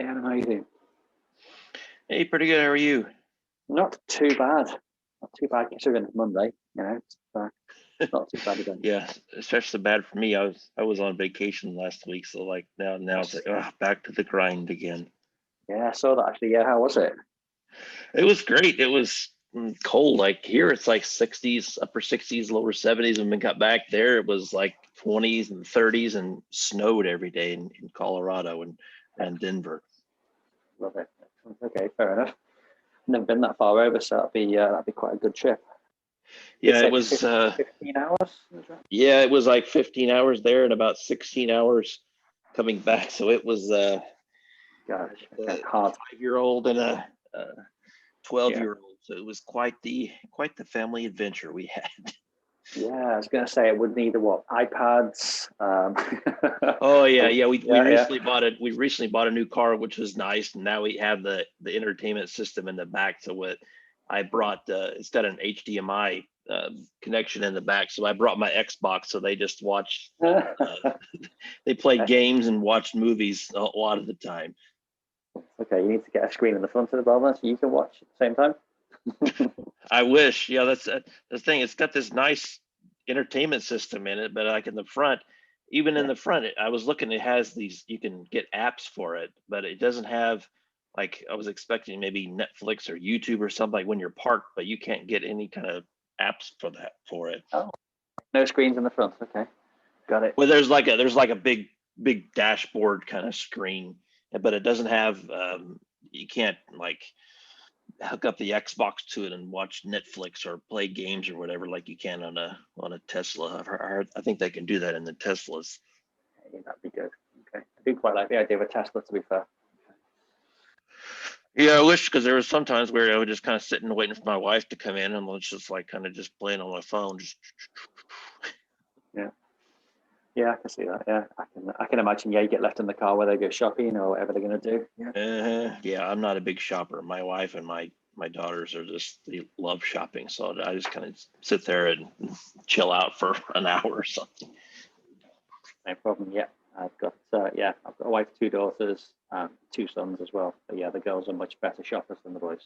Adam, how you doing? Hey, pretty good. How are you? Not too bad. Not too bad considering it's Monday. Not too bad again. Yeah, especially bad for me. I was on vacation last week, so like now it's like back to the grind again. Yeah, I saw that actually. Yeah, how was it? It was great. It was cold. Like here, it's like 60s, upper 60s, lower 70s. When we got back there, it was like 20s and 30s and snowed every day in Colorado and Denver. Love it. Okay, fair enough. Never been that far over, so that'd be quite a good trip. Yeah, it was 15 hours. yeah, it was like 15 hours there and about 16 hours coming back. So it was Gosh, okay, a hard. 5-year-old and a 12-year-old. So it was quite the family adventure we had. Yeah, I was gonna say it would need what iPads. Oh yeah. We Yeah, recently bought a new car, which was nice. And now we have the entertainment system in the back. So what I brought it's got an HDMI connection in the back. So I brought my Xbox. So they just watched. They played games and watched movies a lot of the time. Okay, you need to get a screen in the front of the bottom so you can watch at the same time. I wish. Yeah, that's the thing. It's got this nice entertainment system in it, but like in the front, even in the front, I was looking. It has these. You can get apps for it, but it doesn't have like I was expecting maybe Netflix or YouTube or something like when you're parked, but you can't get any kind of apps for it. Oh, no screens in the front. Okay, got it. Well, there's like a big dashboard kind of screen, but it doesn't have. You can't like hook up the Xbox to it and watch Netflix or play games or whatever like you can on a Tesla. I think they can do that in the Teslas. Yeah, that'd be good. Okay, I do quite like the idea of a Tesla, to be fair. Yeah, I wish because there was sometimes where I would just kind of sitting waiting for my wife to come in and let's just like kind of just playing on my phone. Yeah, I can see that. Yeah, I can imagine. Yeah, you get left in the car where they go shopping or whatever they're going to do. Yeah. Yeah, I'm not a big shopper. My wife and my daughters are they love shopping, so I just kind of sit there and chill out for an hour or something. No problem. Yeah, I've got a wife, two daughters, two sons as well. But yeah, the girls are much better shoppers than the boys.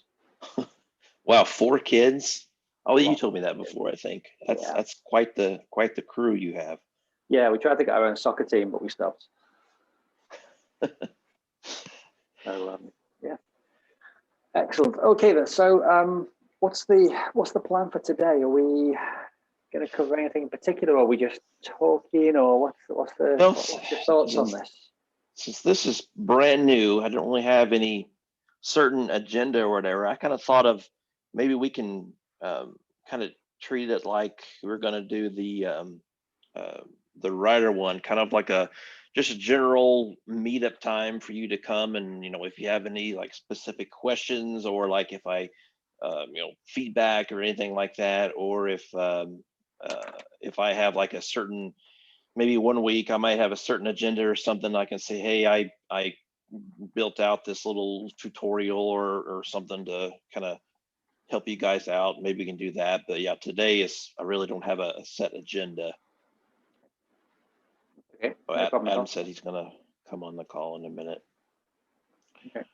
Wow, 4 kids. Oh, you told me that before. I think that's quite the crew you have. Yeah, we tried to get our own soccer team, but we stopped. So yeah, excellent. Okay then. So what's the plan for today? Are we going to cover anything in particular, or are we just talking, or what's your thoughts on this? Since this is brand new, I don't really have any certain agenda or whatever. I kind of thought of maybe we can kind of treat it like we're going to do the writer one, kind of like just a general meetup time for you to come and if you have any like specific questions or like if I feedback or anything like that, or if I have like a certain maybe one week I might have a certain agenda or something I can say, hey, I built out this little tutorial or something to kind of help you guys out. Maybe we can do that. But yeah, today I really don't have a set agenda. Okay. Adam said he's gonna come on the call in a minute. Okay.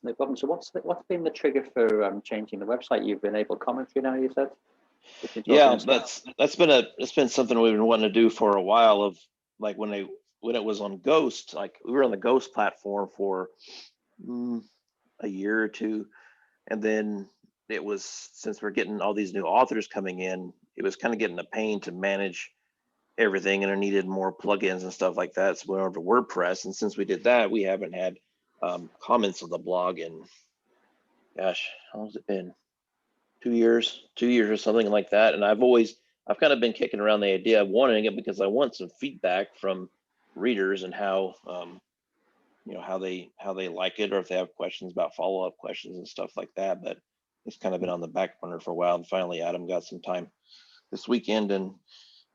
No problem. So what's been the trigger for changing the website? You've enabled commentary now, you said? Yeah, that's been something we've been wanting to do for a while. Of like when it was on Ghost, like we were on the Ghost platform for a year or two, and then it was, since we're getting all these new authors coming in, it was kind of getting a pain to manage everything, and I needed more plugins and stuff like that. So we went over to WordPress, and since we did that, we haven't had comments on the blog in, gosh, how long has it been? 2 years or something like that. And I've kind of been kicking around the idea of wanting it because I want some feedback from readers and how how they like it, or if they have questions about follow-up questions and stuff like that. But it's kind of been on the back burner for a while, and finally Adam got some time this weekend and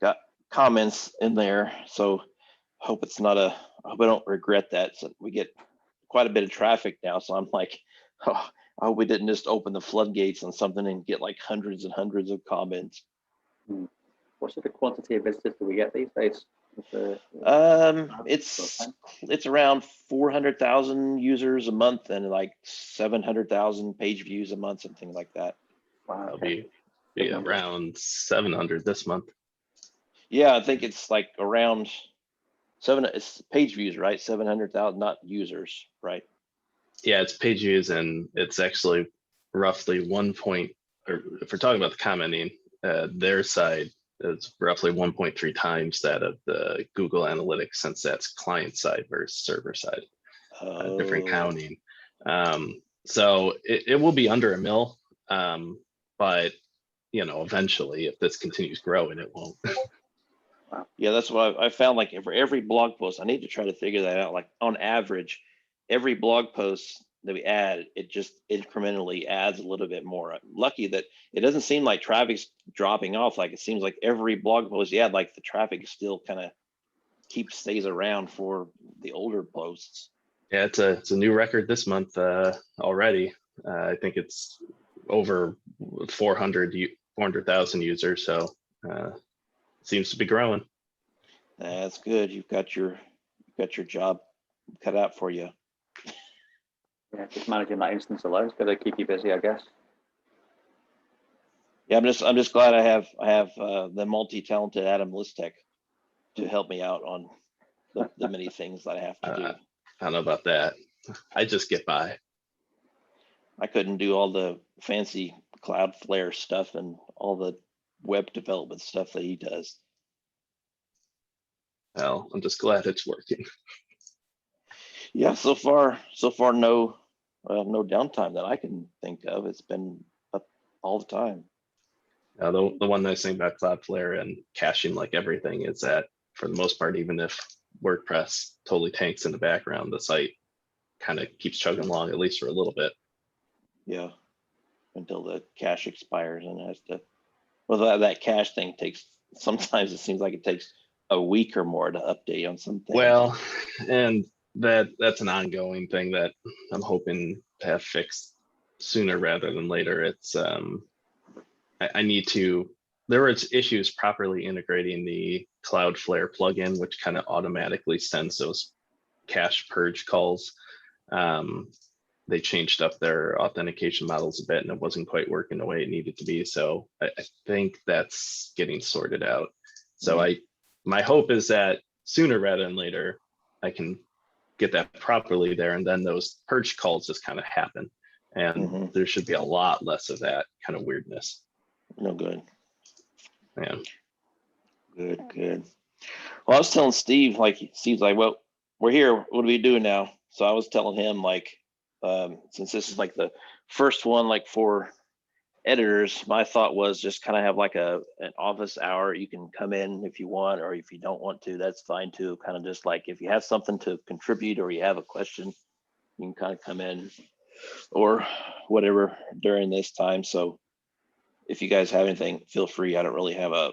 got comments in there. So I hope I don't regret that. So we get quite a bit of traffic now, so I'm like, oh, I hope we didn't just open the floodgates on something and get like hundreds and hundreds of comments. What sort of quantity of visitors do we get these days? It's around 400,000 users a month and like 700,000 page views a month, something like that. Wow, That'll okay. be around 700 this month. Yeah, I think it's like around it's page views, right? 700,000, not users, right? Yeah, it's page views, and it's actually roughly or if we're talking about the commenting, their side is roughly 1.3 times that of the Google Analytics, since that's client side versus server side, different counting. So it will be under a mil, but eventually, if this continues growing, it won't. Yeah, that's what I found. Like for every blog post, I need to try to figure that out. Like on average, every blog post that we add, it just incrementally adds a little bit more. I'm lucky that it doesn't seem like traffic's dropping off. Like it seems like every blog post you add, like the traffic still kind of stays around for the older posts. Yeah, it's a new record this month already. I think it's over 400,000 users. So seems to be growing. That's good. You've got your job cut out for you. Yeah, just managing that instance alone is going to keep you busy, I guess. Yeah, I'm just glad I have the multi-talented Adam Listek to help me out on the many things that I have to do. I don't know about that. I just get by. I couldn't do all the fancy Cloudflare stuff and all the web development stuff that he does. Well, I'm just glad it's working. Yeah, so far no downtime that I can think of. It's been up all the time. The one nice thing about Cloudflare and caching like everything is that for the most part, even if WordPress totally tanks in the background, the site kind of keeps chugging along, at least for a little bit. Yeah, until the cache expires and has to. Well, that cache thing takes. Sometimes it seems like it takes a week or more to update on something. Well, and that's an ongoing thing that I'm hoping to have fixed sooner rather than later. It's I need to. There were issues properly integrating the Cloudflare plugin, which kind of automatically sends those cache purge calls. They changed up their authentication models a bit, and it wasn't quite working the way it needed to be. So I think that's getting sorted out. So my hope is that sooner rather than later, I can get that properly there, and then those purge calls just kind of happen, and there should be a lot less of that kind of weirdness. No good. Yeah. Good. Well, I was telling Steve, Steve's like, well, we're here. What do we do now? So I was telling him, since this is like the first one, like for editors, my thought was just kind of have like an office hour. You can come in if you want, or if you don't want to, that's fine too. Kind of just like if you have something to contribute or you have a question, you can kind of come in or whatever during this time. So if you guys have anything, feel free. I don't really have a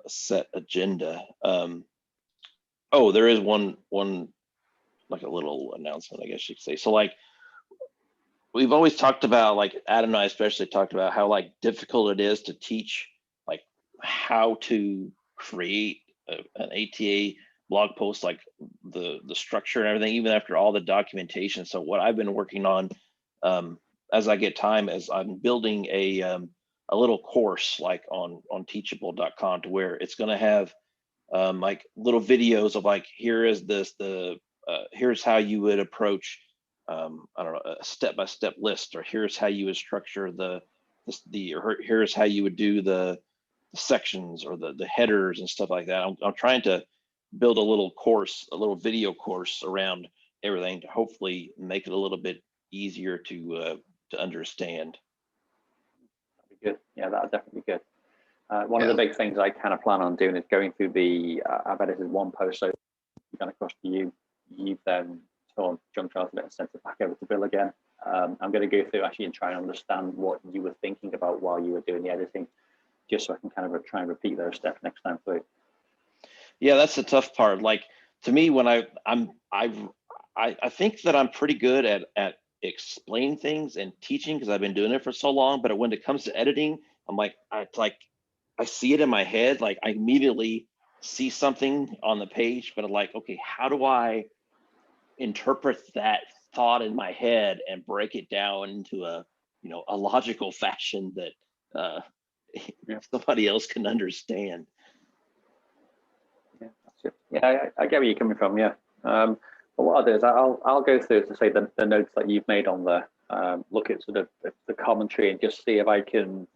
set agenda. There is one like a little announcement, I guess you could say. So like we've always talked about, like Adam and I especially talked about how like difficult it is to teach like how to create an ATA blog post, like the structure and everything, even after all the documentation. So what I've been working on as I get time is I'm building a little course like on teachable.com, to where it's going to have like little videos of like, here is here's how you would approach I don't know, a step-by-step list, or here's how you would structure or here's how you would do the sections or the headers and stuff like that. I'm trying to build a little video course around everything to hopefully make it a little bit easier to understand. That'd be good. Yeah, that'd definitely be good. One of the big things I kind of plan on doing is going through I've edited one post, so gone across to you. You've then torn junk files a bit and sent it back over to Bill again. I'm going to go through actually and try and understand what you were thinking about while you were doing the editing, just so I can kind of try and repeat those steps next time through. Yeah, that's the tough part. Like to me, when I think that I'm pretty good at explaining things and teaching because I've been doing it for so long. But when it comes to editing, I'm like, I see it in my head. Like I immediately see something on the page, but I'm like, okay, how do I interpret that thought in my head and break it down into a, you know, a logical fashion that somebody else can understand. Yeah, I get where you're coming from. Yeah. But what I'll do is I'll go through, to say, the notes that you've made on there, look at sort of the commentary, and just see if I can,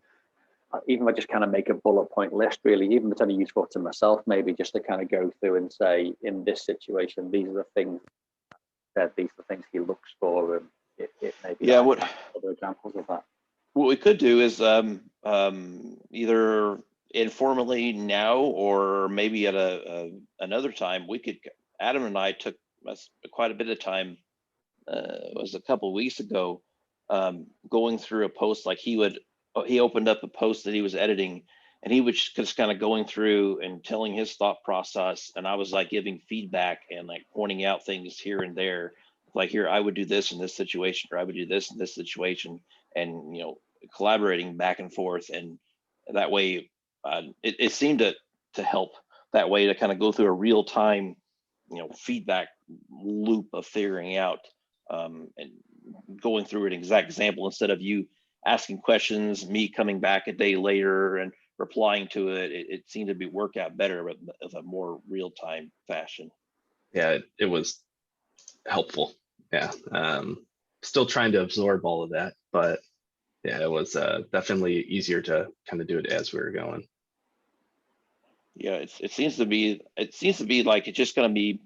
even if I just kind of make a bullet point list, really, even if it's only useful to myself, maybe just to kind of go through and say, in this situation, these are the things that these are the things he looks for, and it may be other examples of that. What we could do is either informally now, or maybe at another time, we could, Adam and I took quite a bit of time, it was a couple of weeks ago, going through a post. Like he opened up a post that he was editing, and he was just kind of going through and telling his thought process, and I was like giving feedback and like pointing out things here and there, like, here, I would do this in this situation, or I would do this in this situation, and, you know, collaborating back and forth. And that way it seemed to help that way, to kind of go through a real time, you know, feedback loop of figuring out and going through an exact example, instead of you asking questions, me coming back a day later and replying to it. It seemed to be work out better, but of a more real time fashion. Yeah, it was helpful. Yeah. Still trying to absorb all of that, but yeah, it was definitely easier to kind of do it as we were going. Yeah, it seems to be like it's just going to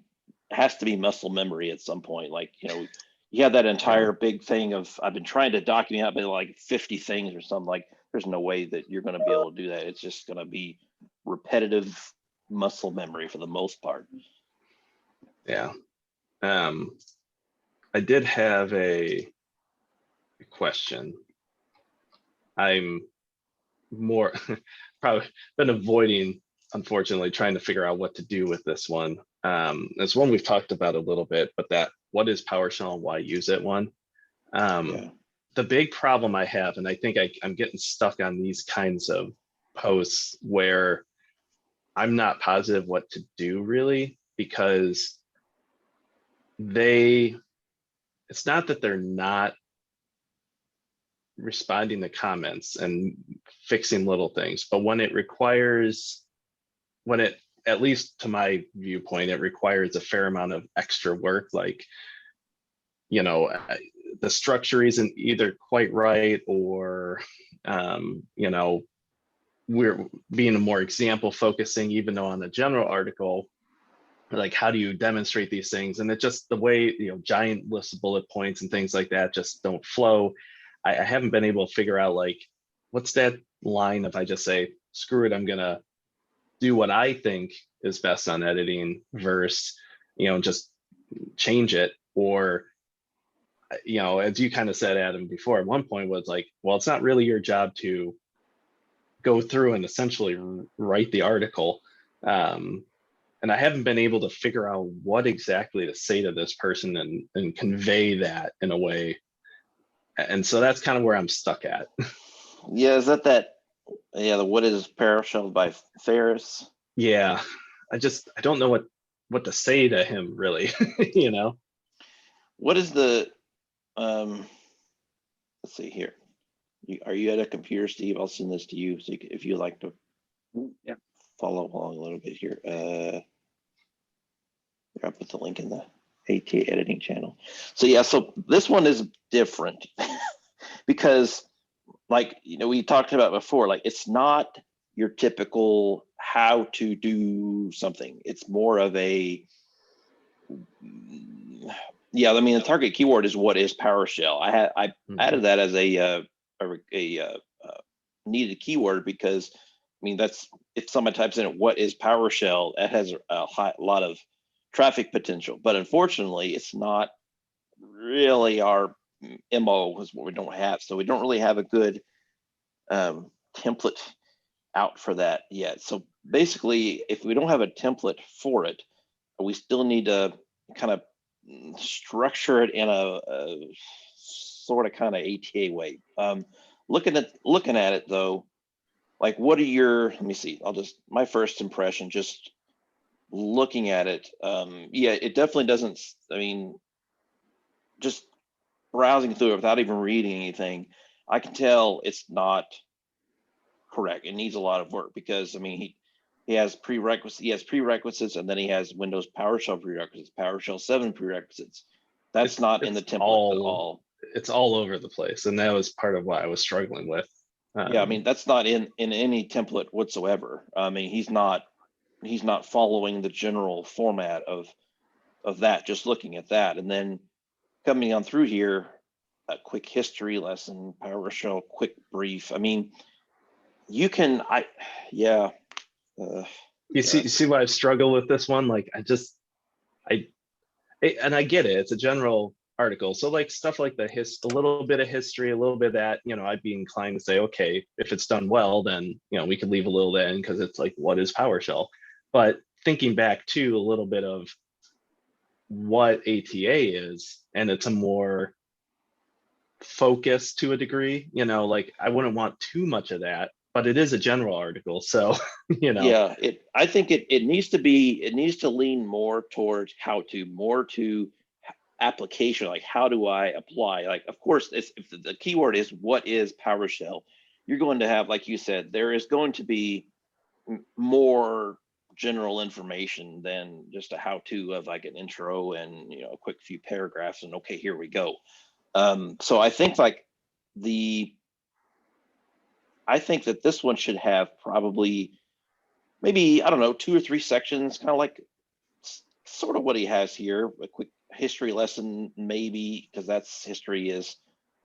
has to be muscle memory at some point. Like, you know, you have that entire big thing of, I've been trying to document out like 50 things or something. Like, there's no way that you're going to be able to do that. It's just going to be repetitive muscle memory for the most part. Yeah. I did have a question. I'm more probably been avoiding, unfortunately, trying to figure out what to do with this one. It's one we've talked about a little bit, but that, what is PowerShell and why use it one? The big problem I have, and I think I'm getting stuck on these kinds of posts where I'm not positive what to do, really, because it's not that they're not responding to comments and fixing little things, but when it, at least to my viewpoint, it requires a fair amount of extra work, like, you know, the structure isn't either quite right, or you know, we're being more example focusing, even though on the general article, like, how do you demonstrate these things? And it just, the way, you know, giant lists of bullet points and things like that just don't flow. I haven't been able to figure out, like, what's that line if I just say, screw it, I'm gonna do what I think is best on editing, versus, you know, just change it. Or, you know, as you kind of said, Adam, before, at one point was like, well, it's not really your job to go through and essentially write the article. And I haven't been able to figure out what exactly to say to this person and convey that in a way. And so that's kind of where I'm stuck at. Yeah, is that yeah, the What is PowerShell by Ferris? Yeah, I don't know what to say to him, really. You know, what is the let's see here. Are you at a computer, Steve? I'll send this to you, so if you like to follow along a little bit here. I'll put the link in the ATA editing channel. So yeah, so this one is different because, like, you know, we talked about before, like, it's not your typical how to do something. It's more of a, yeah, I mean, the target keyword is what is PowerShell. I added that as a needed keyword, because, I mean, that's, if someone types in what is PowerShell, it has a lot of traffic potential. But unfortunately, it's not really our MO, is what we don't have. So we don't really have a good template out for that yet. So basically, if we don't have a template for it, we still need to kind of structure it in a sort of kind of ATA way. Looking at it though, like, what are your, let me see, my first impression, just looking at it, yeah, it definitely doesn't. I mean, just browsing through it without even reading anything, I can tell it's not correct. It needs a lot of work because I mean he has prerequisites, and then he has Windows PowerShell prerequisites, PowerShell 7 prerequisites. That's not in the template at all. It's all over the place, and that was part of what I was struggling with. Yeah, I mean that's not in any template whatsoever. I mean he's not following the general format of that. Just looking at that, and then coming on through here, a quick history lesson, PowerShell quick brief. I mean, you can, yeah. You see why I struggle with this one? Like, and I get it. It's a general article. So like stuff like a little bit of history, a little bit of that, I'd be inclined to say, okay, if it's done well, then, we could leave a little bit in because it's like, what is PowerShell? But thinking back to a little bit of what ATA is, and it's a more focused to a degree, like I wouldn't want too much of that, but it is a general article. So, Yeah, I think it needs to lean more towards more to application, like how do I apply? Like, of course, if the keyword is what is PowerShell, you're going to have, like you said, there is going to be more general information than just a how-to of like an intro and a quick few paragraphs and okay, here we go. So I think I think that this one should have probably maybe, I don't know, 2 or 3 sections, kind of like sort of what he has here, a quick history lesson, maybe, because that's history is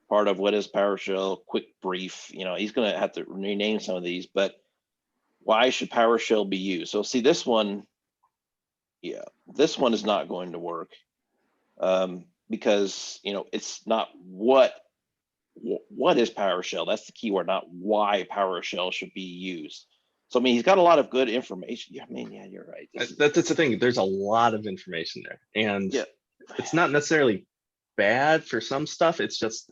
part of what is PowerShell, quick brief. He's going to have to rename some of these, but why should PowerShell be used? So see this one, yeah, this one is not going to work because, it's not what is PowerShell. That's the keyword, not why PowerShell should be used. So, I mean, he's got a lot of good information. Yeah, I mean, yeah, you're right. That's the thing. There's a lot of information there. And yeah, it's not necessarily bad for some stuff. It's just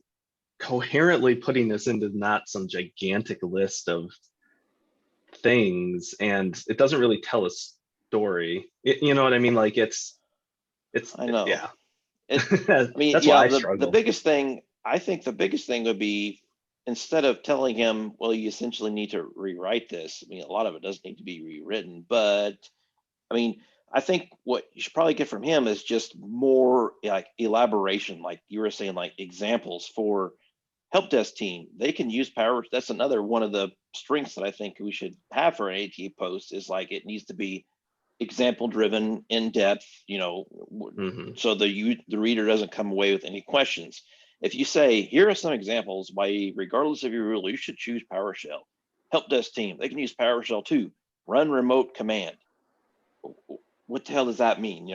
coherently putting this into not some gigantic list of things. And it doesn't really tell a story. You know what I mean? Like I know. Yeah. I mean, that's yeah, why I struggle. The biggest thing, I think the biggest thing would be, instead of telling him, well, you essentially need to rewrite this. I mean, a lot of it does need to be rewritten, but I mean, I think what you should probably get from him is just more like elaboration, like you were saying, like examples for help desk team. They can use Power. That's another one of the strengths that I think we should have for an ATA post, is like it needs to be example driven, in depth, so the reader doesn't come away with any questions. If you say, here are some examples why, regardless of your rule, you should choose PowerShell. Help desk team, they can use PowerShell too. Run remote command. What the hell does that mean?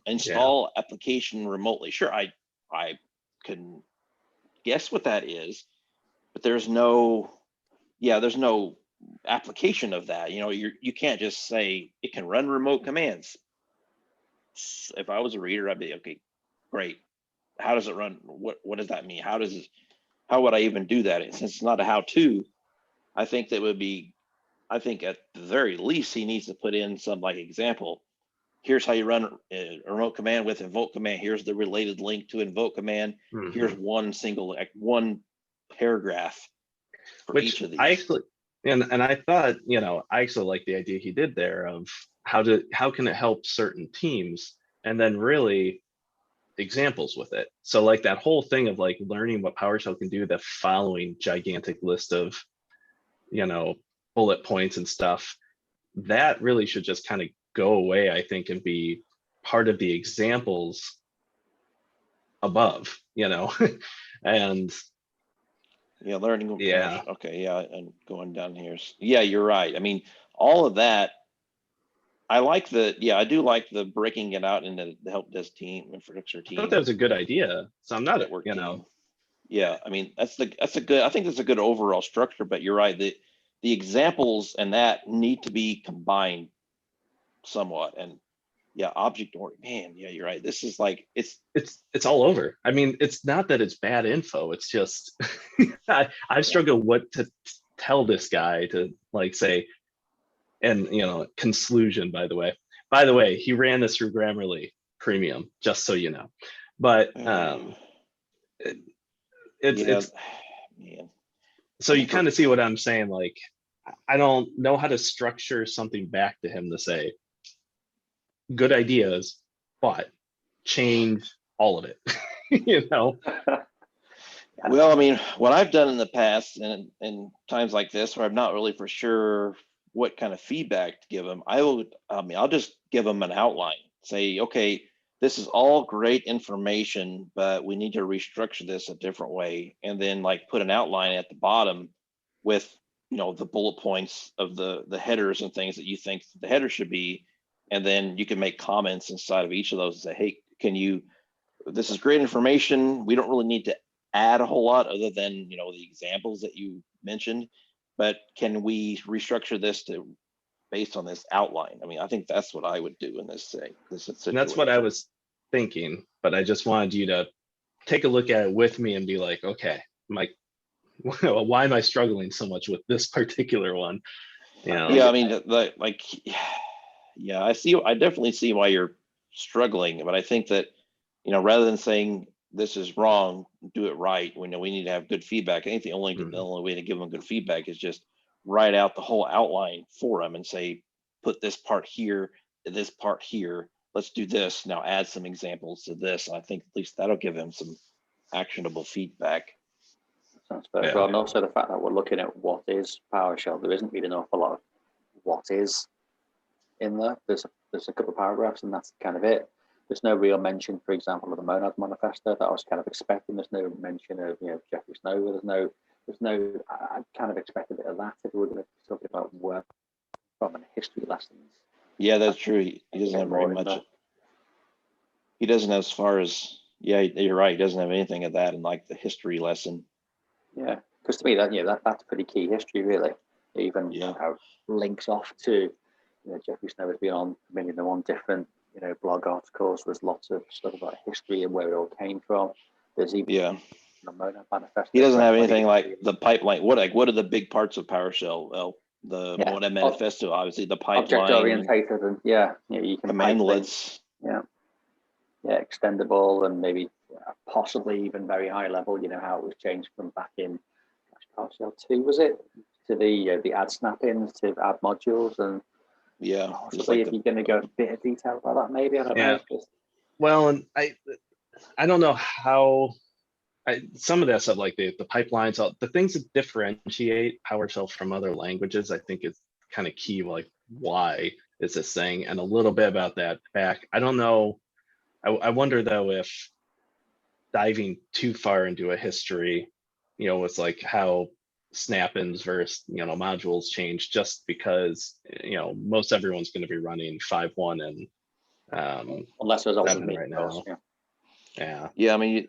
Install application remotely. Sure, I can guess what that is, but there's no application of that. You can't just say it can run remote commands. If I was a reader, I'd be okay, great. How does it run? What does that mean? How would I even do that? And since it's not a how-to, I think at the very least he needs to put in some like example. Here's how you run a remote command with invoke command. Here's the related link to invoke command. Here's one paragraph for each of these. And I thought, I actually like the idea he did there of how can it help certain teams, and then really examples with it. So like that whole thing of like learning what PowerShell can do, the following gigantic list of, bullet points and stuff, that really should just kind of go away, I think, and be part of the examples above, and yeah, learning. Yeah. Okay. Yeah. And going down here. Yeah, you're right. I mean, all of that. I do like the breaking it out into the help desk team, infrastructure team. I thought that was a good idea. So I'm not, network team. Yeah. I mean, I think that's a good overall structure, but you're right. The examples and that need to be combined somewhat. And yeah, object oriented, man. Yeah, you're right. This is like, it's all over. I mean, it's not that it's bad info. It's just, I struggle what to tell this guy to like say, and conclusion, by the way, By the way, he ran this through Grammarly Premium, just so you know. But it's man. So you kind of see what I'm saying. Like, I don't know how to structure something back to him to say, good ideas, but change all of it. You know? Well, I mean, what I've done in the past and in times like this where I'm not really for sure what kind of feedback to give them, I'll just give them an outline. Say, okay, this is all great information, but we need to restructure this a different way. And then like put an outline at the bottom with, the bullet points of the headers and things that you think the header should be. And then you can make comments inside of each of those and say, hey, this is great information. We don't really need to add a whole lot other than, the examples that you mentioned, but can we restructure this based on this outline? I mean, I think that's what I would do in this situation. And that's what I was thinking, but I just wanted you to take a look at it with me and be like, okay, why am I struggling so much with this particular one? Yeah, I mean, I definitely see why you're struggling, but I think that, rather than saying this is wrong, do it right. We know we need to have good feedback. I think the only way to give them good feedback is just write out the whole outline for them and say, put this part here, this part here. Let's do this. Now add some examples to this. I think at least that'll give them some actionable feedback. Sounds fair. Yeah. Well, and also the fact that we're looking at what is PowerShell. There isn't really an awful lot of what is in there. There's a couple of paragraphs, and that's kind of it. There's no real mention, for example, of the Monad Manifesto that I was kind of expecting. There's no mention of Jeffrey Snow. There's no. I kind of expected a bit of that if we were going to be talking about work from and history lessons. Yeah, that's true. He doesn't have very much. He doesn't, as far as you're right. He doesn't have anything of that in like the history lesson. Yeah, because to me that's pretty key history, really. Even links off to Jeffrey Snow has been on 1,000,001 different blog articles. There's lots of stuff about history and where it all came from. There's even the Monad Manifesto. He doesn't have anything like the pipeline. What are the big parts of PowerShell? Well, the Monad Manifesto, obviously the pipeline, object orientated, and you can commandlets. Extendable, and maybe possibly even very high level. How it was changed from back in PowerShell 2, was it, to the add snap-ins to add modules, and possibly if you're going to go a bit of detail about that, maybe. I don't know. Well, and I don't know how. Some of that stuff, like the pipelines, the things that differentiate PowerShell from other languages, I think is kind of key. Like, why is this thing, and a little bit about that back. I don't know. I wonder though if diving too far into a history, it's like how snap-ins versus modules change, just because most everyone's going to be running 5.1 and unless there's also right now. I mean,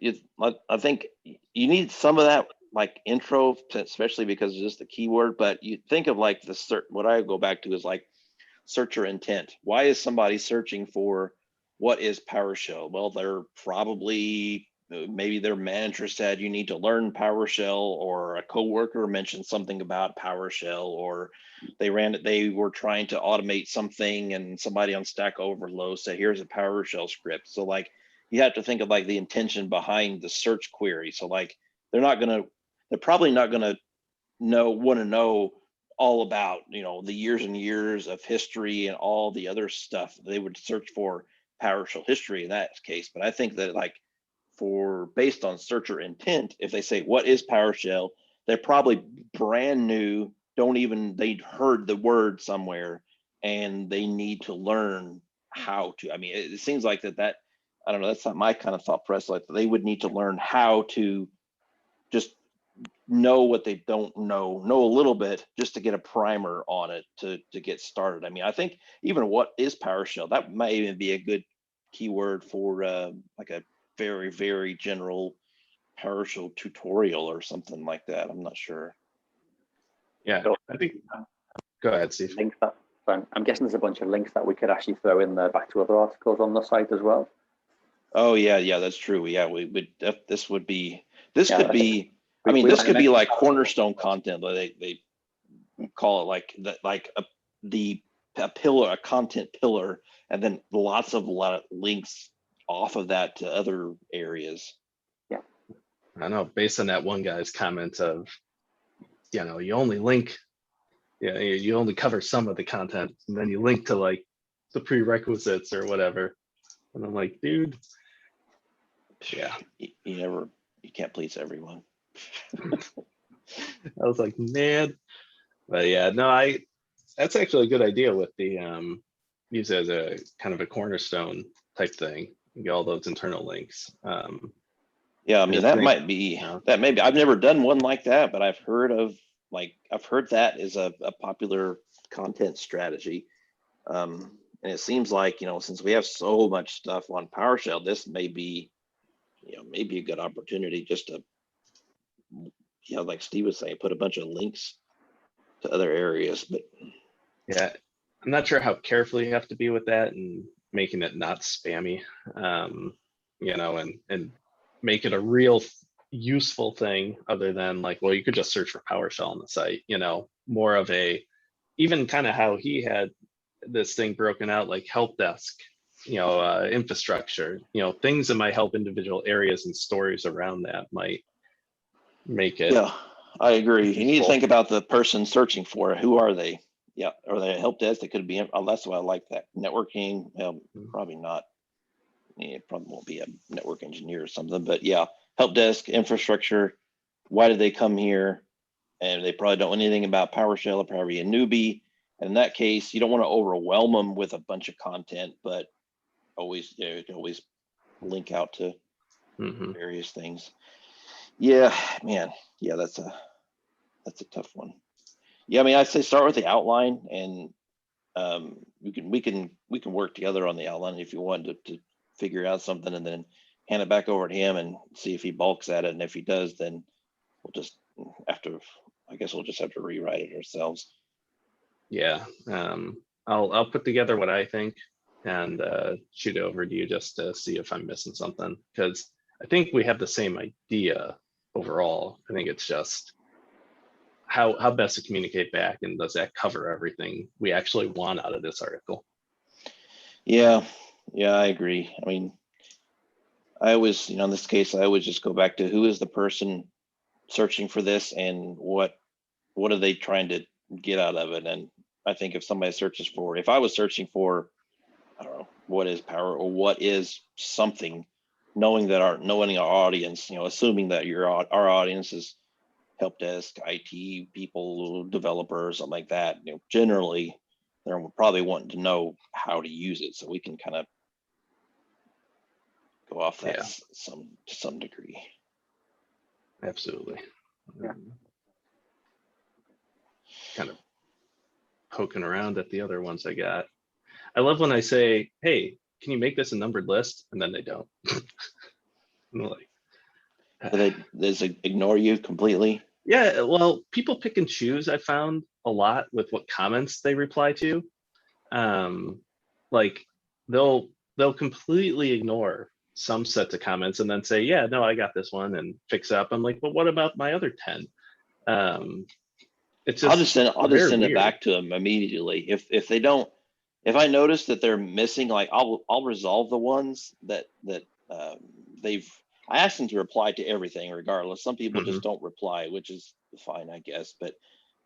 I think you need some of that like intro, especially because it's just the keyword. But you think of like what I go back to is like searcher intent. Why is somebody searching for what is PowerShell? Well, they're probably, maybe their manager said you need to learn PowerShell, or a coworker mentioned something about PowerShell, or they were trying to automate something and somebody on Stack Overflow said, here's a PowerShell script. So like, you have to think of like the intention behind the search query. So like, they're probably not gonna want to know all about, the years and years of history and all the other stuff. They would search for PowerShell history in that case. But I think that like, based on searcher intent, if they say what is PowerShell, they're probably brand new, they heard the word somewhere and they need to learn how to. I mean, it seems like that I don't know, that's not my kind of thought process. Like, they would need to learn how to just know what they don't know a little bit, just to get a primer on it to get started. I mean, I think even what is PowerShell, that might even be a good keyword for like a very, very general PowerShell tutorial or something like that. I'm not sure. Yeah, I think. Go ahead, Steve. I'm guessing there's a bunch of links that we could actually throw in there back to other articles on the site as well. Oh yeah, that's true. Yeah, we would. This could be. I mean, this could be like cornerstone content. They call it like that, like the pillar, a content pillar, and then a lot of links off of that to other areas. Yeah. I know, based on that one guy's comment of, you only link, you only cover some of the content, and then you link to like the prerequisites or whatever. And I'm like, dude, yeah. You can't please everyone. I was like, man. But yeah, no, that's actually a good idea with the use it as a kind of a cornerstone type thing. You get all those internal links. Yeah, I mean, that might be, I've never done one like that, but I've heard that is a popular content strategy. And it seems like, since we have so much stuff on PowerShell, this may be, maybe a good opportunity just to, like Steve was saying, put a bunch of links to other areas. But yeah, I'm not sure how careful you have to be with that and making it not spammy, and make it a real useful thing other than like, well, you could just search for PowerShell on the site, more of even kind of how he had this thing broken out, like help desk, infrastructure, things that might help individual areas and stories around that might make it. Yeah, I agree. You need to think about the person searching for it. Who are they? Yeah, are they a help desk? They could be. Oh, that's why I like that. Networking, probably not. It probably won't be a network engineer or something, but yeah, help desk, infrastructure. Why did they come here? And they probably don't know anything about PowerShell. They're probably a newbie. And in that case, you don't want to overwhelm them with a bunch of content, but always, you can always link out to various things. Yeah, man. Yeah, that's a tough one. Yeah, I mean, I'd say start with the outline, and we can work together on the outline if you want to figure out something, and then hand it back over to him and see if he balks at it. And if he does, then we'll just we'll just have to rewrite it ourselves. Yeah, I'll put together what I think and shoot it over to you just to see if I'm missing something, because I think we have the same idea overall. I think it's just how best to communicate back, and does that cover everything we actually want out of this article? Yeah, I agree. I mean, I always, in this case, I always just go back to who is the person searching for this and what are they trying to get out of it. And I think if somebody searches for, if I was searching for, I don't know, what is power or what is something, knowing our audience, assuming that our audience is help desk, IT people, developers, something like that, generally they're probably wanting to know how to use it, so we can kind of go off that to some degree. Absolutely. Yeah. Kind of poking around at the other ones I got. I love when I say, hey, can you make this a numbered list? And then they don't. I'm like, do they just ignore you completely? Yeah, well, people pick and choose, I found a lot with what comments they reply to. Like they'll completely ignore some sets of comments and then say, yeah, no, I got this one, and fix up. I'm like, but what about my other 10? It's just, I'll just send it back to them immediately. If they don't, if I notice that they're missing, like I'll resolve the ones that I asked them to reply to everything regardless. Some people just don't reply, which is fine, I guess. But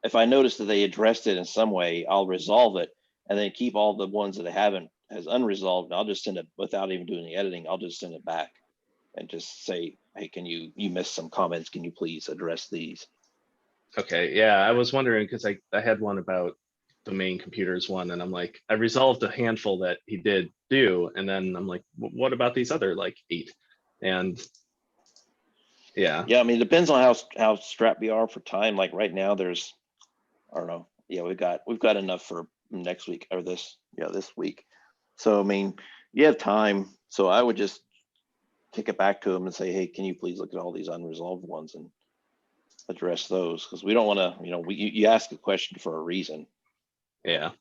if I notice that they addressed it in some way, I'll resolve it and then keep all the ones that they haven't as unresolved. And I'll just send it without even doing the editing. I'll just send it back and just say, hey, you missed some comments. Can you please address these? Okay, yeah, I was wondering because I had one about domain computers one, and I'm like, I resolved a handful that he did do, and then I'm like, what about these other like 8? And yeah, I mean, it depends on how strapped we are for time. Like right now, there's, I don't know. Yeah, we've got enough for next week or this week. So I mean, you have time. So I would just kick it back to them and say, hey, can you please look at all these unresolved ones and address those? Because we don't want to, you ask a question for a reason. Yeah,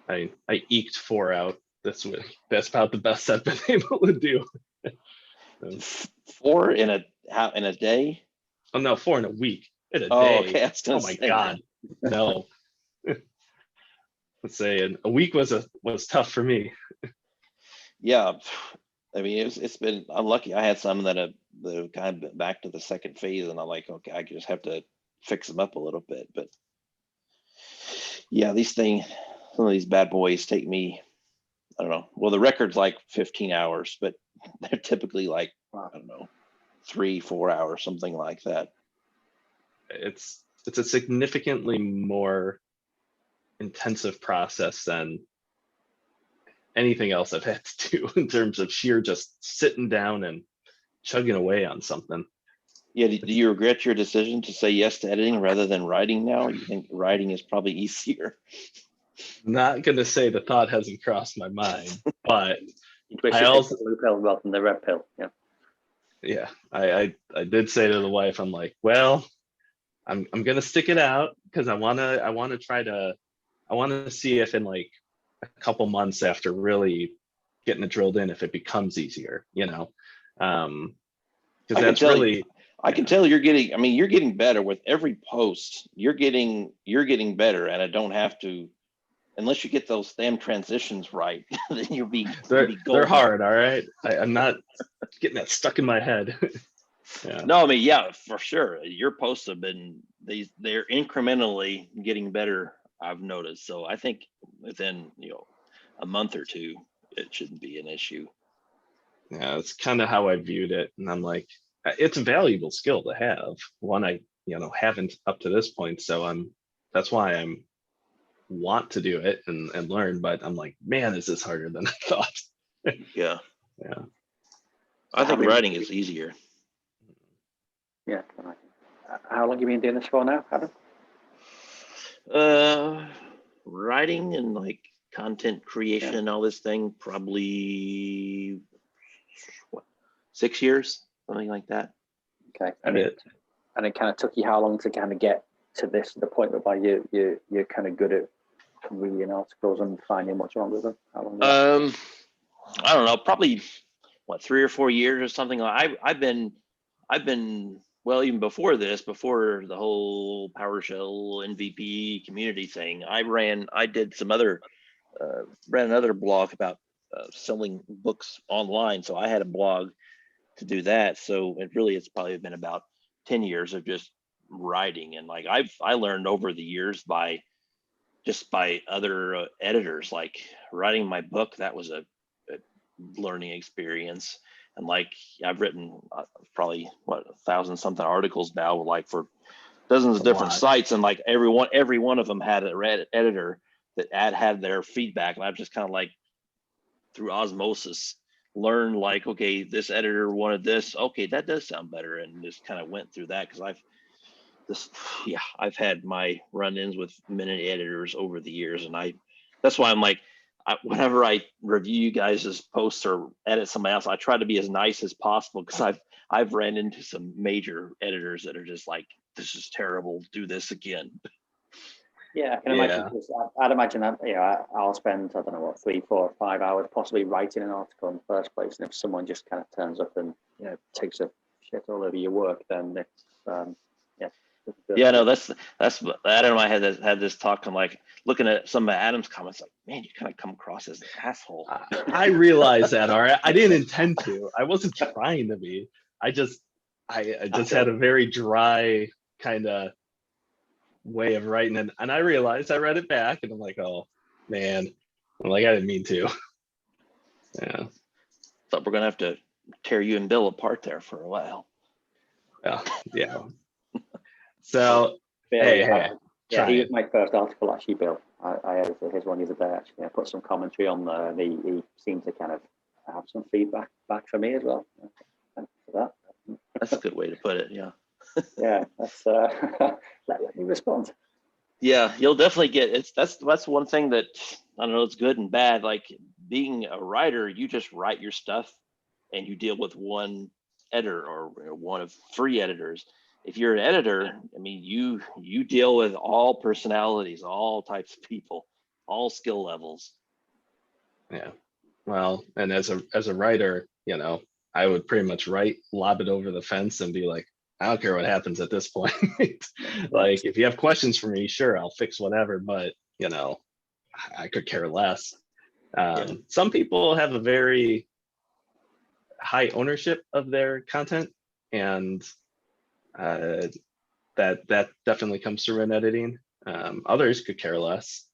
I eked 4 out this week. That's about the best I've been able to do. 4 in a day? Oh no, 4 in a week. In a Oh, day. okay. Oh my God. No. let's say a week was tough for me. Yeah, I mean, it's been unlucky. I had some that have kind of back to the second phase, and I'm like, okay, I just have to fix them up a little bit. But yeah, some of these bad boys take me, I don't know. Well, the record's like 15 hours, but they're typically like, I don't know, 3-4 hours, something like that. It's a significantly more intensive process than anything else I've had to do in terms of sheer just sitting down and chugging away on something. Yeah, do you regret your decision to say yes to editing rather than writing now? You think writing is probably easier? Not gonna say the thought hasn't crossed my mind, but I also the blue pill rather than the red pill. Yeah, I did say to the wife, I'm like, well, I'm gonna stick it out because I wanna see if in like a couple months after really getting it drilled in, if it becomes easier, because that's really. I can tell you're getting better with every post. You're getting better, and I don't have to, unless you get those damn transitions right, then you'll be they're hard, all right. I'm not getting that stuck in my head. Yeah. No, I mean, yeah, for sure. Your posts have been they're incrementally getting better, I've noticed. So I think within a month or two, it shouldn't be an issue. Yeah, it's kind of how I viewed it, and I'm like, it's a valuable skill to have. One I haven't up to this point, so that's why I'm want to do it and learn. But I'm like, man, this is harder than I thought. Yeah. Yeah. I think writing is easier. Yeah. How long have you been doing this for now, Adam? Writing and like content creation and all this thing, probably 6 years, something like that. Okay. And it kind of took you how long to kind of get to the point whereby you're kind of good at reading articles and finding what's wrong with them? How long? I don't know, probably 3 or 4 years or something. I've been well, even before the whole PowerShell MVP community thing, I did some other ran another blog about selling books online. So I had a blog to do that. So it's probably been about 10 years of just writing, and like I learned over the years by other editors. Like writing my book, that was a learning experience. And like I've written probably 1,000 something articles now, like for dozens of different sites, and like every one of them had a editor that had their feedback, and I've just kind of like through osmosis learned like, okay, this editor wanted this, okay, that does sound better, and just kind of went through that because I've had my run-ins with many editors over the years, and that's why I'm like, whenever I review you guys' posts or edit somebody else, I try to be as nice as possible, because I've ran into some major editors that are just like, this is terrible, do this again. Yeah, I can imagine. I'd imagine that I'll spend, I don't know what, 3, 4, 5 hours possibly writing an article in the first place, and if someone just kind of turns up and takes a shit all over your work, then it's Yeah, no, that's Adam and I had this talk. I'm like looking at some of Adam's comments, like, man, you kind of come across as an asshole. I realize that, all right. I didn't intend to. I wasn't trying to be. I just had a very dry kind of way of writing, and I realized I read it back, and I'm like, oh man, I'm like, I didn't mean to. Yeah. Thought we're gonna have to tear you and Bill apart there for a while. Yeah. So Bill, hey, he was my first article actually, Bill. I edited his one the other day actually. I put some commentary on there, and he seemed to kind of have some feedback back for me as well. Thanks for that. That's a good way to put it. Yeah. Yeah, that's let me respond. Yeah, you'll definitely get that's one thing that I don't know, it's good and bad. Like being a writer, you just write your stuff and you deal with one editor or one of 3 editors. If you're an editor, I mean, you deal with all personalities, all types of people, all skill levels. Yeah. Well, and as a writer, I would pretty much lob it over the fence and be like, I don't care what happens at this point. Like, if you have questions for me, sure, I'll fix whatever. But I could care less. Some people have a very high ownership of their content, and that definitely comes through in editing. Others could care less.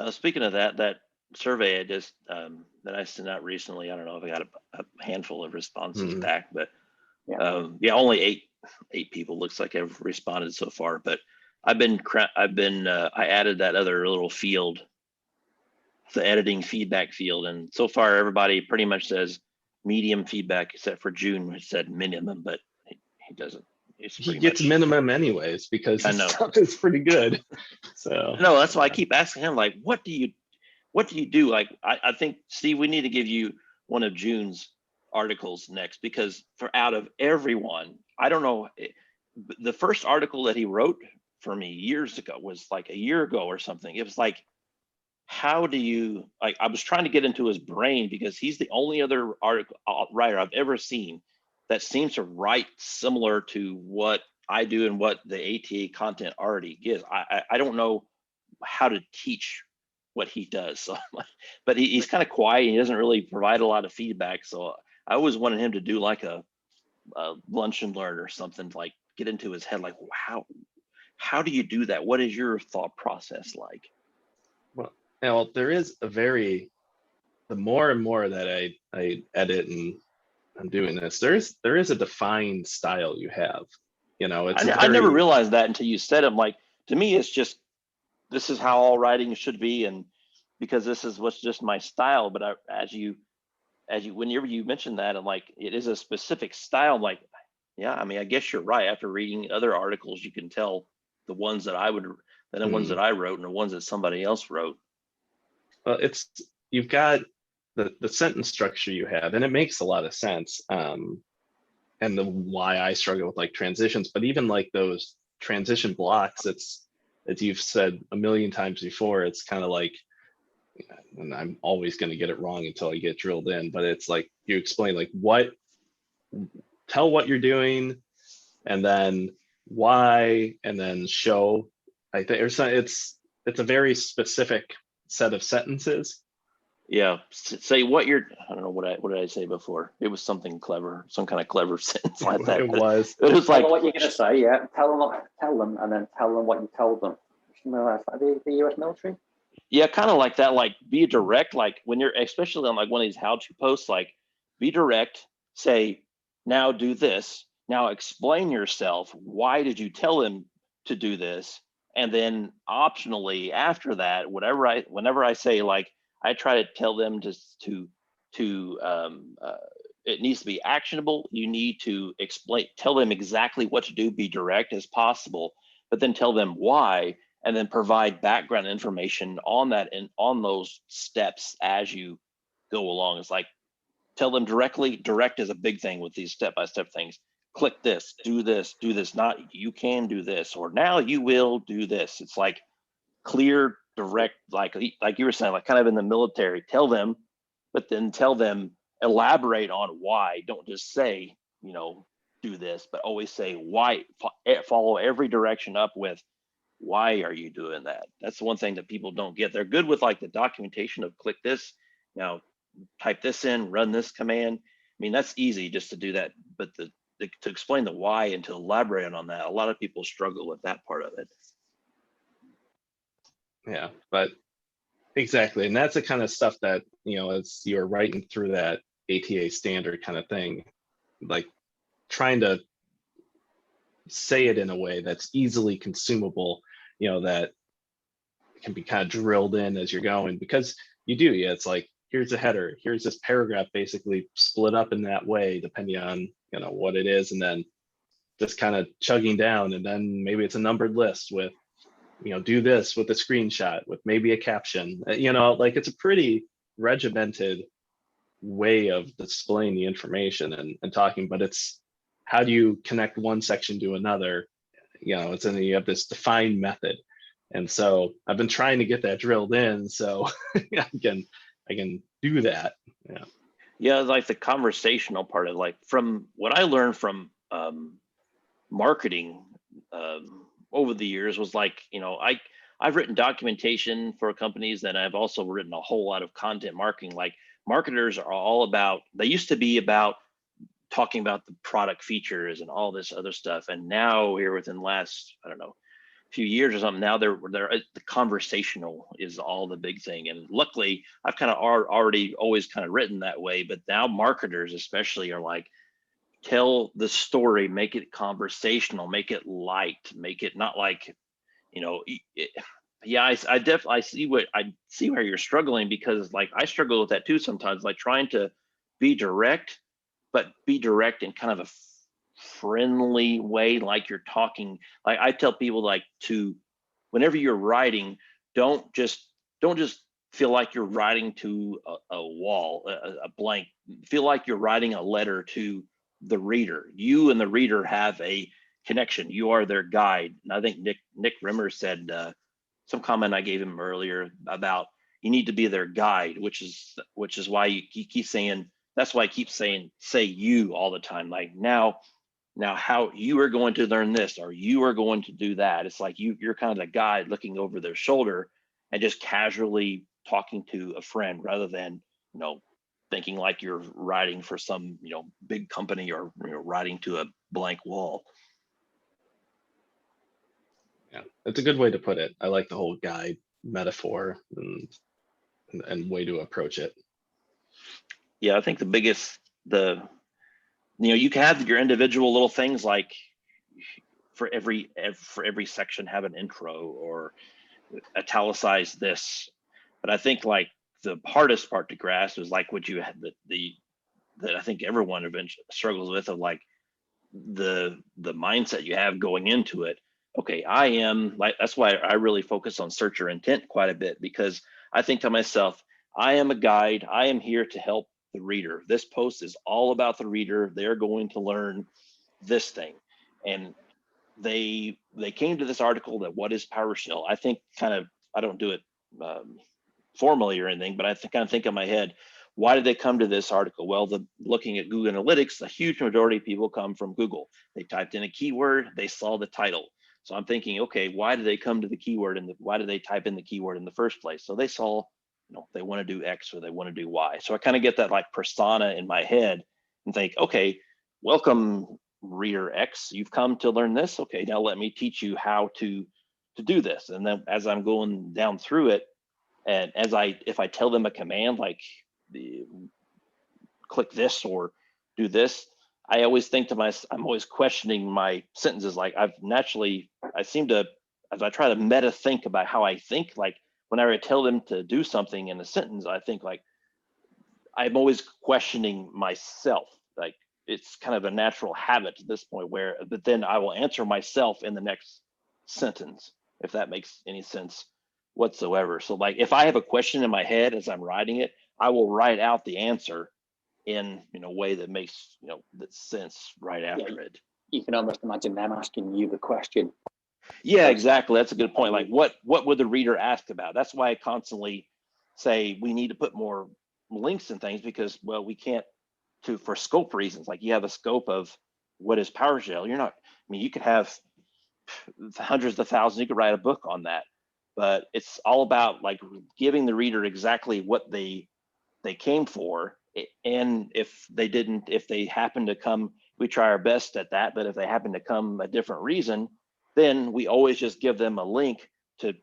Speaking of that survey I just that I sent out recently, I don't know if I got a handful of responses back, but only eight people looks like have responded so far. But I added that other little field, the editing feedback field, and so far everybody pretty much says medium feedback, except for June, which said minimum, but he doesn't. He gets minimum anyways because his stuff is pretty good. So no, that's why I keep asking him, like, what do you do? Like, I think, Steve, we need to give you one of June's articles next, because for out of everyone, I don't know, the first article that he wrote for me years ago was like a year ago or something. It was like, how do you, like, I was trying to get into his brain, because he's the only other article writer I've ever seen that seems to write similar to what I do and what the ATA content already gives. I don't know how to teach what he does, so but he's kind of quiet. He doesn't really provide a lot of feedback, so I always wanted him to do like a lunch and learn or something, like get into his head, like how do you do that? What is your thought process like? Well, there is the more and more that I edit and I'm doing this, there is a defined style you have. I never realized that until you said it. I'm like, to me, it's just, this is how all writing should be, and because this is what's just my style. But whenever you mentioned that, I'm like, it is a specific style. I'm like, yeah, I mean, I guess you're right. After reading other articles, you can tell the ones that the ones that I wrote and the ones that somebody else wrote. Well, you've got the sentence structure you have, and it makes a lot of sense. And why I struggle with like transitions, but even like those transition blocks, it's, as you've said a million times before, it's kind of like, and I'm always going to get it wrong until I get drilled in, but it's like you explain like tell what you're doing, and then why, and then show. I think it's a very specific set of sentences. Yeah, say what you're. I don't know what did I say before. It was something clever, some kind of clever sentence like that. It was like what you're going to say. Yeah, tell them, and then tell them what you told them. The U.S. military. Yeah, kind of like that. Like, be direct. Like when you're, especially on like one of these how-to posts, like be direct. Say, now do this. Now explain yourself. Why did you tell him to do this? And then optionally after that, whenever I say, like, I try to tell them it needs to be actionable. You need to tell them exactly what to do, be direct as possible, but then tell them why, and then provide background information on that and on those steps as you go along. It's like, tell them directly. Direct is a big thing with these step-by-step things. Click this, do this, not you can do this, or now you will do this. It's like clear, direct, like you were saying, like kind of in the military. Tell them, but then tell them, elaborate on why. Don't just say, do this, but always say why. Follow every direction up with, why are you doing that? That's the one thing that people don't get. They're good with like the documentation of click this, now type this in, run this command. I mean, that's easy just to do that, but to explain the why and to elaborate on that, a lot of people struggle with that part of it. Yeah, but exactly. And that's the kind of stuff that, as you're writing through that ATA standard kind of thing, like trying to say it in a way that's easily consumable, that can be kind of drilled in as you're going, because you do, it's like, here's a header, here's this paragraph basically split up in that way, depending on, what it is, and then just kind of chugging down, and then maybe it's a numbered list with, do this with a screenshot with maybe a caption, like it's a pretty regimented way of displaying the information and talking, but it's how do you connect one section to another? It's you have this defined method. And so I've been trying to get that drilled in so I can do that. Yeah, like the conversational part of, like, from what I learned from marketing over the years was like, I I've written documentation for companies, and I've also written a whole lot of content marketing. Like marketers are all about, they used to be about talking about the product features and all this other stuff. And now here within the last, I don't know, few years or something, now they're the conversational is all the big thing. And luckily I've kind of already always kind of written that way, but now marketers especially are like, tell the story, make it conversational, make it light, make it not like, you know, yeah, I definitely see where you're struggling, because like I struggle with that too sometimes, like trying to be direct, but be direct in kind of a friendly way, like you're talking. Like I tell people, like, to whenever you're writing, don't just feel like you're writing to a wall, a blank. Feel like you're writing a letter to the reader. You and the reader have a connection. You are their guide. And I think Nick Rimmer said some comment I gave him earlier about you need to be their guide, which is why you keep saying, that's why I keep saying, say you all the time. Like now how you are going to learn this, or you are going to do that. It's like you're kind of the guide looking over their shoulder and just casually talking to a friend, rather than, you know, thinking like you're writing for some, you know, big company, or, you know, writing to a blank wall. Yeah, that's a good way to put it. I like the whole guide metaphor and way to approach it. Yeah, I think you know, you can have your individual little things, like for every section have an intro, or italicize this. But I think like the hardest part to grasp is like what you had, that I think everyone eventually struggles with, of like the mindset you have going into it. Okay, I am like, that's why I really focus on searcher intent quite a bit, because I think to myself, I am a guide. I am here to help the reader. This post is all about the reader. They're going to learn this thing. And they came to this article that, what is PowerShell? I think kind of, I don't do it formally or anything, but I kind of think in my head, why did they come to this article? Well, looking at Google Analytics, a huge majority of people come from Google. They typed in a keyword, they saw the title. So I'm thinking, okay, why did they come to the keyword, and why did they type in the keyword in the first place? So they saw, you know, they want to do X or they want to do Y. So I kind of get that like persona in my head and think, okay, welcome reader X, you've come to learn this. Okay, now let me teach you how to do this. And then as I'm going down through it, and if I tell them a command like click this or do this, I always think to myself, I'm always questioning my sentences. Like I seem to, as I try to meta think about how I think, like whenever I tell them to do something in a sentence, I think like I'm always questioning myself. Like it's kind of a natural habit to this point but then I will answer myself in the next sentence, if that makes any sense whatsoever. So like if I have a question in my head as I'm writing it, I will write out the answer in a way that makes that sense right after it. You can almost imagine them asking you the question. Yeah, exactly. That's a good point. Like what would the reader ask about? That's why I constantly say we need to put more links and things, because, well, we can't for scope reasons. Like you have a scope of what is PowerShell. You're not, I mean, you could have hundreds of thousands, you could write a book on that, but it's all about like giving the reader exactly what they came for. And if they happen to come, we try our best at that, but if they happen to come a different reason, then we always just give them a link to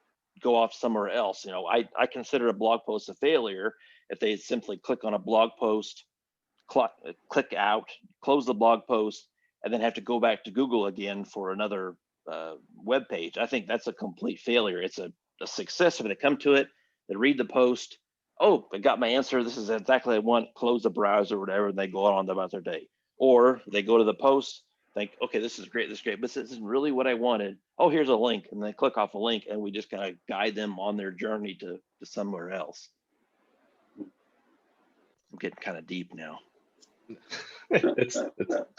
go off somewhere else. I consider a blog post a failure if they simply click on a blog post, click out, close the blog post, and then have to go back to Google again for another web page. I think that's a complete failure. It's a success if they come to it, they read the post, oh, I got my answer, this is exactly what I want, close the browser or whatever, and they go on about their day. Or they go to the post, think, okay, this is great, but this isn't really what I wanted. Oh, here's a link, and they click off a link, and we just kind of guide them on their journey to somewhere else. I'm getting kind of deep now. It's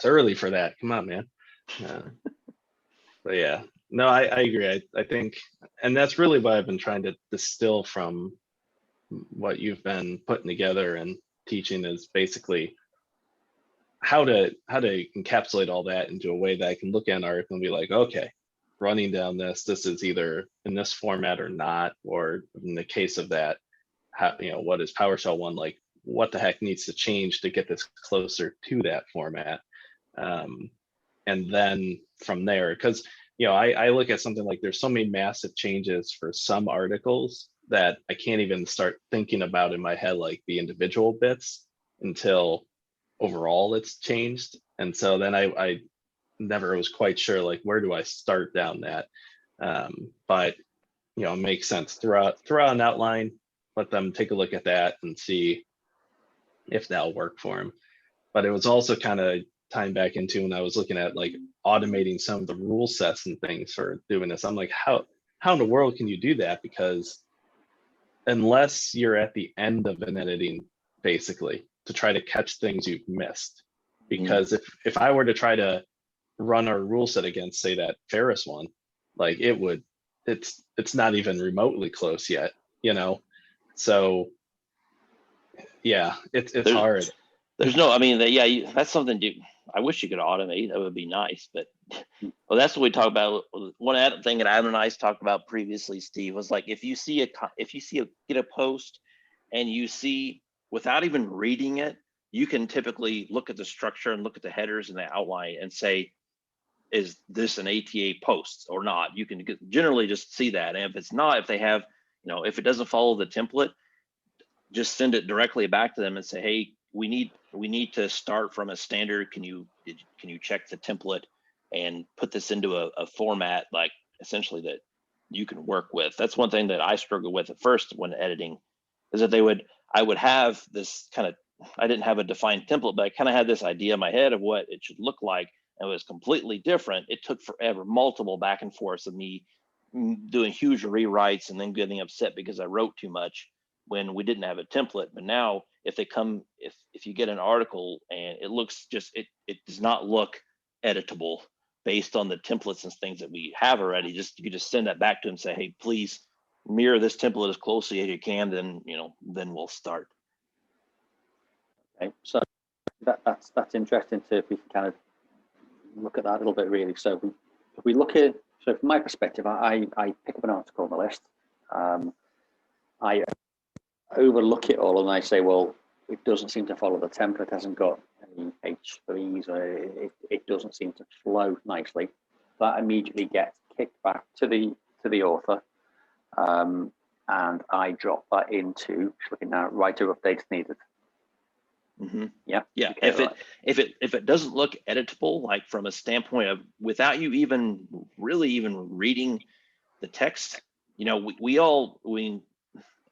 early for that. Come on, man. But yeah, no, I agree. I think, and that's really what I've been trying to distill from what you've been putting together and teaching, is basically how to encapsulate all that into a way that I can look at an article and be like, okay, running down this is either in this format or not, or in the case of that, how, what is PowerShell 1 like? What the heck needs to change to get this closer to that format? And then from there, because I look at something like there's so many massive changes for some articles that I can't even start thinking about in my head like the individual bits until overall it's changed. And so then I never was quite sure like where do I start down that. But it makes sense. Throw out an outline, let them take a look at that and see if that'll work for them. But it was also kind of tying back into when I was looking at like automating some of the rule sets and things for doing this. I'm like, how in the world can you do that? Because unless you're at the end of an editing, basically, to try to catch things you've missed. Because if I were to try to run our rule set against, say, that Ferris one, like it's not even remotely close yet, So yeah, it's hard. There's no, I mean, that's something I wish you could automate. That would be nice, but well, that's what we talked about. One thing that Adam and I talked about previously, Steve, was like if you get a post and you see without even reading it, you can typically look at the structure and look at the headers and the outline and say, is this an ATA post or not? You can generally just see that. And if it's not, if they have, if it doesn't follow the template, just send it directly back to them and say, hey, we need to start from a standard. Can you check the template and put this into a format like essentially that you can work with? That's one thing that I struggled with at first when editing, is that I would have this kind of, I didn't have a defined template, but I kind of had this idea in my head of what it should look like, and it was completely different. It took forever, multiple back and forths of me doing huge rewrites and then getting upset because I wrote too much when we didn't have a template. But now if you get an article and it looks it does not look editable based on the templates and things that we have already, you just send that back to them and say, hey, please mirror this template as closely as you can, then we'll start. Okay, so that's interesting to, if we can kind of look at that a little bit really. So if we look at, so from my perspective, I pick up an article on the list, I overlook it all and I say, well, it doesn't seem to follow the template, hasn't got any H3s, or it doesn't seem to flow nicely. That immediately gets kicked back to the author, and I drop that into, just looking now, writer updates needed. Yeah. Okay, if it doesn't look editable, like from a standpoint of without you even reading the text,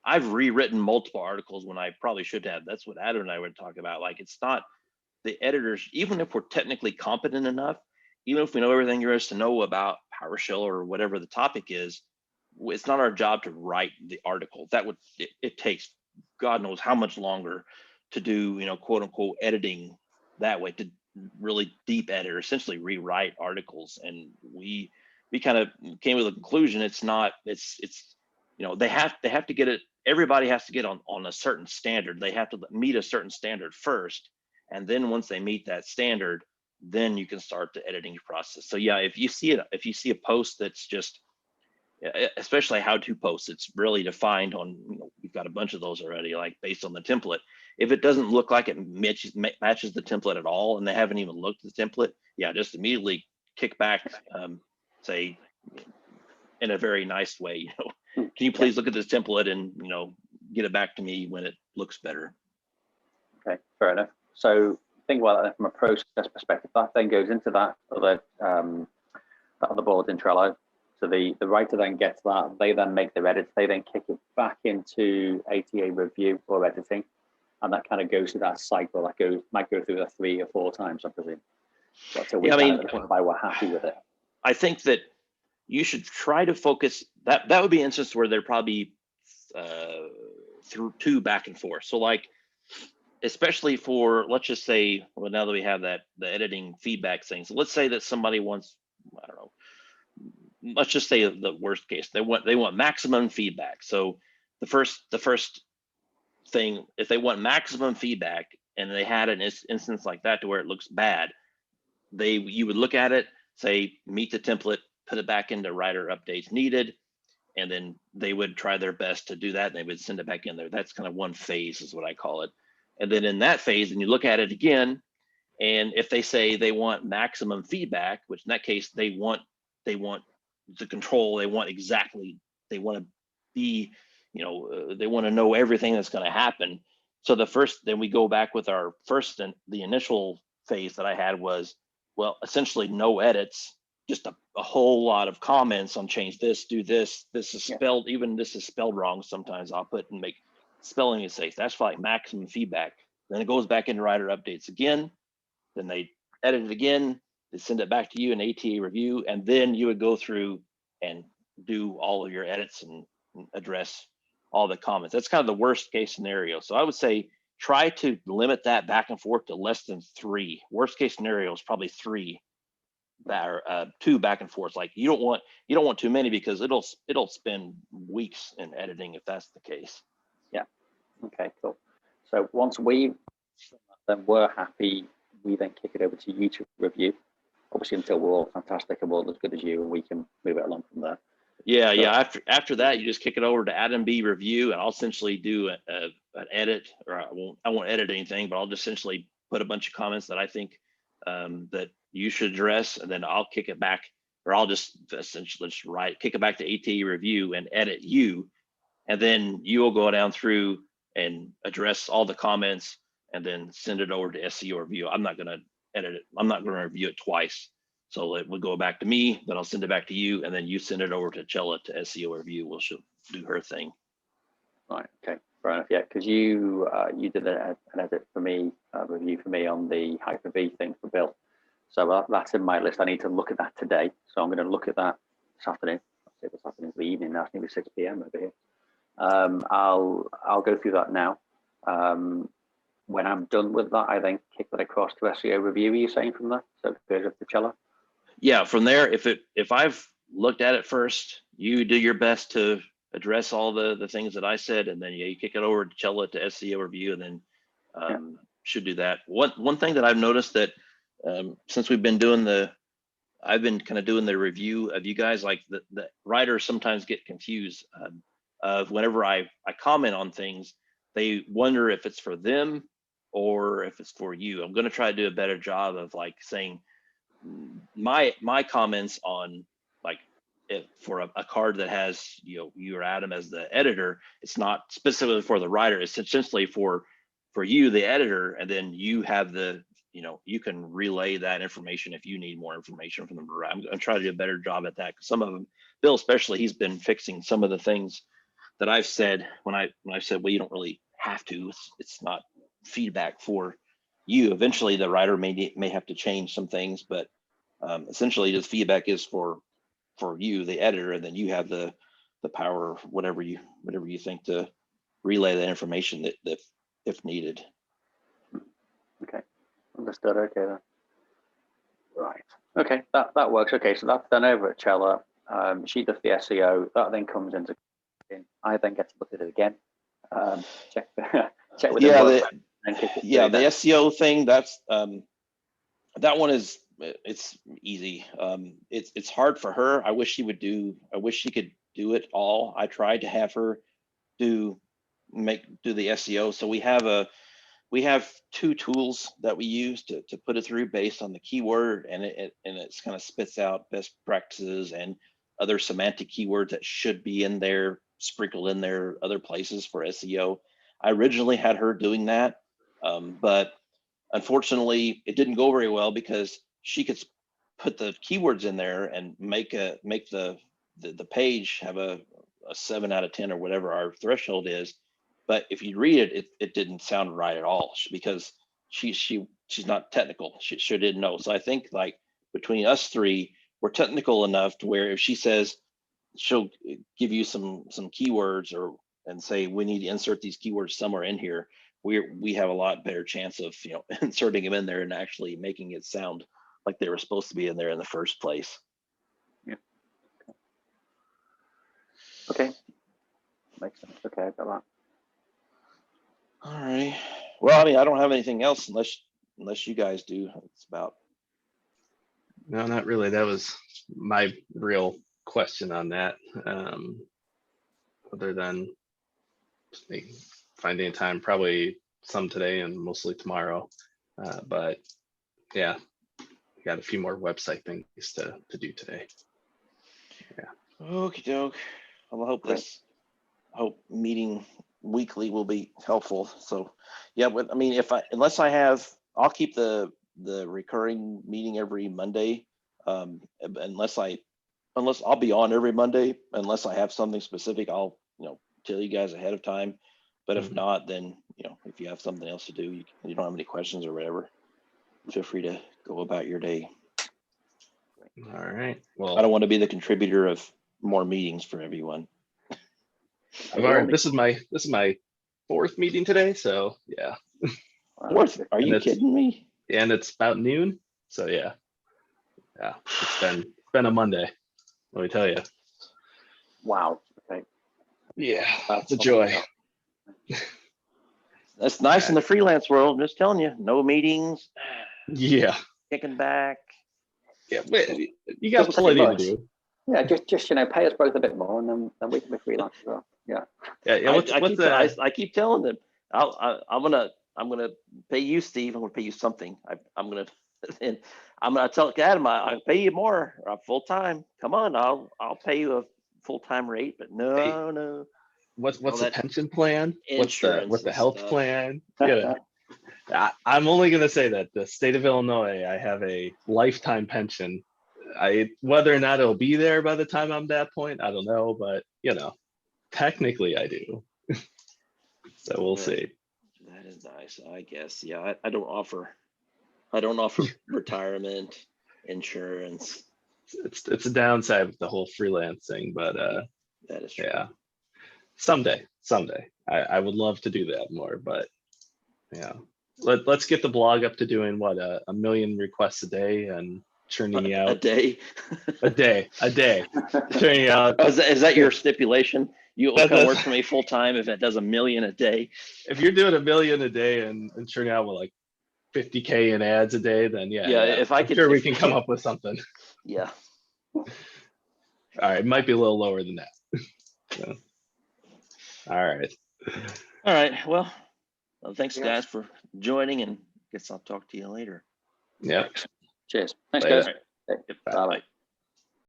I've rewritten multiple articles when I probably should have. That's what Adam and I would talk about. Like, it's not the editors, even if we're technically competent enough, even if we know everything there is to know about PowerShell or whatever the topic is, it's not our job to write the article. It takes God knows how much longer to do, quote unquote editing that way, to really deep edit or essentially rewrite articles. And we kind of came to the conclusion it's they have to get it. Everybody has to get on a certain standard. They have to meet a certain standard first, and then once they meet that standard, then you can start the editing process. So yeah, if you see a post that's just, especially how-to posts, it's really defined on, we've got a bunch of those already, like based on the template. If it doesn't look like it matches the template at all, and they haven't even looked at the template, yeah, just immediately kick back, say in a very nice way, can you please look at this template and get it back to me when it looks better? Okay, fair enough. So think about that from a process perspective. That then goes into that other board in Trello. So the writer then gets that. They then make their edits. They then kick it back into ATA review or editing, and that kind of goes through that cycle. That might go through that 3 or 4 times, I presume. Until we're at the point where we're happy with it. I think that you should try to focus. That would be an instance where they're probably through 2 back and forth. So like, especially for, let's just say, well, now that we have the editing feedback thing. So let's say that somebody wants, I don't know, let's just say the worst case, they want maximum feedback. So the first thing, if they want maximum feedback and they had an instance like that to where it looks bad, you would look at it, say, meet the template, put it back into writer updates needed, and then they would try their best to do that, and they would send it back in there. That's kind of one phase is what I call it. And then in that phase, and you look at it again, and if they say they want maximum feedback, which in that case they want the control, they want to be, they want to know everything that's going to happen. So then we go back with our first, and the initial phase that I had was, well, essentially no edits, just a whole lot of comments on change this, do this, this is spelled, even this is spelled wrong. Sometimes I'll put and make spelling mistakes. That's for like maximum feedback. Then it goes back into writer updates again. Then they edit it again. They send it back to you in ATA review. And then you would go through and do all of your edits and address all the comments. That's kind of the worst case scenario. So I would say try to limit that back and forth to less than 3. Worst case scenario is probably 3. That are 2 back and forth. Like you don't want too many, because it'll spend weeks in editing if that's the case. Yeah. Okay, cool. So once we're happy, we then kick it over to you to review. Obviously, until we're all fantastic and we're all as good as you, and we can move it along from there. Yeah, so, yeah. After that, you just kick it over to Adam B review, and I'll essentially do an edit, or I won't edit anything, but I'll just essentially put a bunch of comments that I think that you should address, and then I'll kick it back, or I'll just essentially just kick it back to ATA review and edit you, and then you will go down through and address all the comments, and then send it over to SEO review. I'm not going to edit it. I'm not going to review it twice. So it would go back to me, then I'll send it back to you, and then you send it over to Chella to SEO review. Well, she'll do her thing. Right. Okay. Fair enough. Yeah, because you did an edit for me, review for me on the Hyper-V thing for Bill. So that's in my list. I need to look at that today. So I'm going to look at that this afternoon. I'll say this afternoon, the evening now. I think it's 6 p.m. over here. I'll go through that now. When I'm done with that, I then kick that across to SEO review. Are you saying from there? So it goes up to Chella. Yeah, from there, if I've looked at it first, you do your best to address all the things that I said, and then you kick it over to Chella to SEO review, and then should do that. One thing that I've noticed that since we've been doing I've been kind of doing the review of you guys, like the writers sometimes get confused of whenever I comment on things, they wonder if it's for them or if it's for you. I'm going to try to do a better job of like saying my comments on, like, for a card that has you or Adam as the editor, it's not specifically for the writer. It's essentially for you, the editor, and then you have you can relay that information if you need more information from them. I'm going to try to do a better job at that, because some of them, Bill especially, he's been fixing some of the things that I've said when I said, well, you don't really have to. It's not feedback for you. Eventually, the writer may have to change some things, but essentially, the feedback is for you, the editor, and then you have the power, whatever you think, to relay that information that if needed. Okay, understood. Okay then. Right. Okay, that works. Okay, so that's done over at Chella. She does the SEO. That then comes into. I then get to look at it again. Check with the SEO thing. That's that one is, it's easy. It's hard for her. I wish she could do it all. I tried to have her do the SEO. So we have 2 tools that we use to put it through based on the keyword, and it's kind of spits out best practices and other semantic keywords that should be in there, sprinkled in there other places for SEO. I originally had her doing that, but unfortunately it didn't go very well, because she could put the keywords in there and make the page have a 7 out of 10 or whatever our threshold is. But if you read it didn't sound right at all, because she's not technical. She didn't know. So I think, like, between us 3, we're technical enough to where if she says, she'll give you some keywords and say, we need to insert these keywords somewhere in here. We have a lot better chance of inserting them in there and actually making it sound like they were supposed to be in there in the first place. Yeah. Okay. Makes sense. Okay, I got that. All right. Well, I mean, I don't have anything else unless you guys do. It's about. No, not really. That was my real question on that. Other than finding time, probably some today and mostly tomorrow. But yeah, got a few more website things to do today. Yeah. Okie doke. Well, I hope meeting weekly will be helpful. So yeah, but I mean, unless I'll keep the recurring meeting every Monday. Unless I'll be on every Monday, unless I have something specific, I'll, tell you guys ahead of time. But if not, then, if you have something else to do, you don't have any questions or whatever, feel free to go about your day. All right. Well, I don't want to be the contributor of more meetings for everyone. This is my 4th meeting today, so yeah. Fourth? Are you kidding me? And it's about noon, so yeah. It's been a Monday, let me tell you. Wow. Okay. Yeah, that's a joy. That's nice in the freelance world. I'm just telling you, no meetings. Yeah. Kicking back. Yeah, you got plenty to do. Yeah, just pay us both a bit more, and then we can be freelance as well. Yeah. I keep telling them, I'm gonna pay you, Steve. I'm gonna pay you something. I'm gonna tell Adam I'll pay you more full time. Come on, I'll pay you a full time rate. But no. What's the pension plan? What's the health plan? Yeah. I'm only going to say that the state of Illinois, I have a lifetime pension. Whether or not it'll be there by the time I'm that point, I don't know, but technically I do. So we'll see. That is nice, I guess. Yeah, I don't offer retirement insurance. It's a downside with the whole freelancing, but that is true. Yeah. Someday, I would love to do that more, but yeah. Let's get the blog up to doing what, 1 million requests a day and churning out a day, churning out. Oh, is that your stipulation? You will come work for me full time if it does 1 million a day. If you're doing 1 million a day and churning out with like 50K in ads a day, then yeah. If I could, sure we can come up with something. Yeah. All right, it might be a little lower than that. So. All right. Well, thanks guys for joining, and guess I'll talk to you later. Yeah. Cheers. Thanks, Later. guys. Bye.